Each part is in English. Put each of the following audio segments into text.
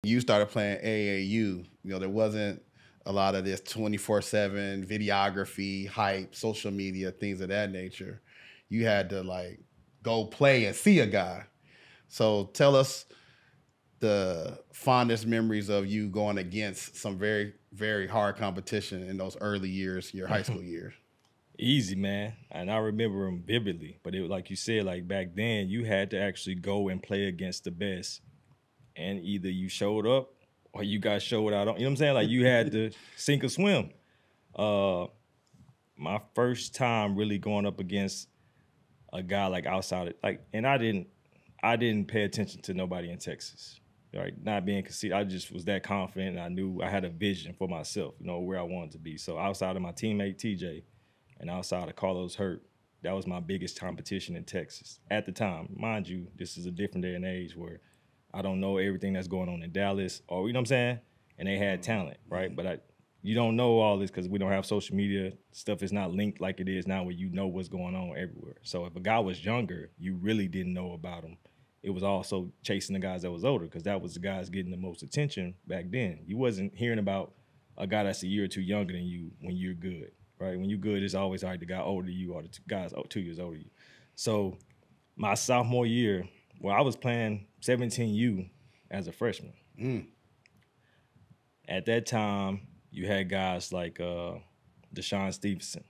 You started playing AAU, there wasn't a lot of this 24/7 videography, hype, social media, things of that nature. You had to like go play and see a guy. So tell us the fondest memories of you going against some very, very hard competition in those early years, your high school years. Easy, man. And I remember them vividly. But it like you said, like back then, you had to actually go and play against the best. And either you showed up or you got showed out on, you know what I'm saying? Like you had to sink or swim. My first time really going up against a guy like outside of, like, and I didn't pay attention to nobody in Texas. Right, not being conceited, I just was that confident. And I knew I had a vision for myself, where I wanted to be. So outside of my teammate TJ, and outside of Carlos Hurt, that was my biggest competition in Texas at the time. Mind you, this is a different day and age where I don't know everything that's going on in Dallas, or you know what I'm saying. And they had talent, right? But you don't know all this because we don't have social media. Stuff is not linked like it is now, where you know what's going on everywhere. So if a guy was younger, you really didn't know about him. It was also chasing the guys that was older, because that was the guys getting the most attention back then. You wasn't hearing about a guy that's a year or two younger than you when you're good, right? When you're good, it's always the guy older than you or the guys 2 years older than you. So my sophomore year, well, I was playing 17U as a freshman. At that time, you had guys like Deshaun Stevenson,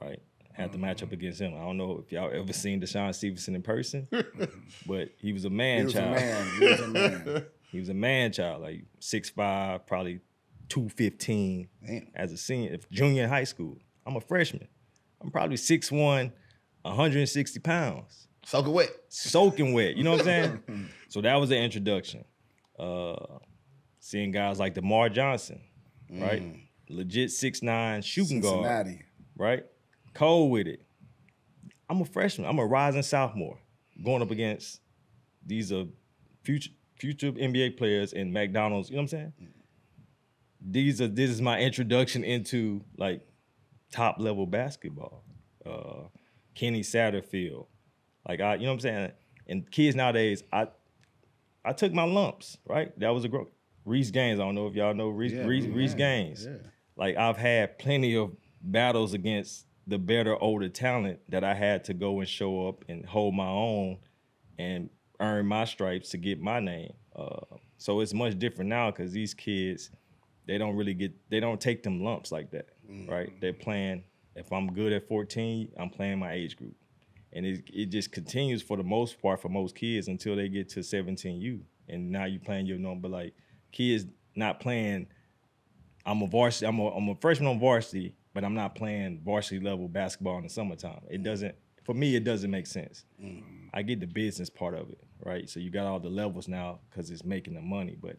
right? Had to match up against him. I don't know if y'all ever seen Deshaun Stevenson in person, but he was a man child. He was a man. He was a man child, like 6'5", probably 215 as a senior, junior in high school. I'm a freshman. I'm probably 6'1", 160 pounds. Soaking wet. Soaking wet, you know what I'm saying? So that was the introduction. Seeing guys like DeMar Johnson, right? Legit 6'9", shooting guard. Right? Cold with it. I'm a freshman. I'm a rising sophomore going up against these future NBA players in McDonald's. You know what I'm saying? This is my introduction into like top level basketball. Kenny Satterfield. Like you know what I'm saying? And kids nowadays, I took my lumps, right? That was a growth. Reese Gaines, I don't know if y'all know Reese Gaines. Yeah. Like I've had plenty of battles against the better older talent that I had to go and show up and hold my own and earn my stripes to get my name. So it's much different now because these kids, they don't take them lumps like that, right? They're playing, if I'm good at 14, I'm playing my age group. And it just continues for the most part for most kids until they get to 17U. And now you're playing your number. Like kids not playing, I'm a varsity, I'm a freshman on varsity, but I'm not playing varsity level basketball in the summertime. It doesn't, for me, it doesn't make sense. I get the business part of it, right? So you got all the levels now because it's making the money. But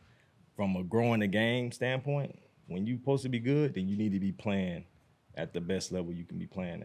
from a growing the game standpoint, when you're supposed to be good, then you need to be playing at the best level you can be playing at.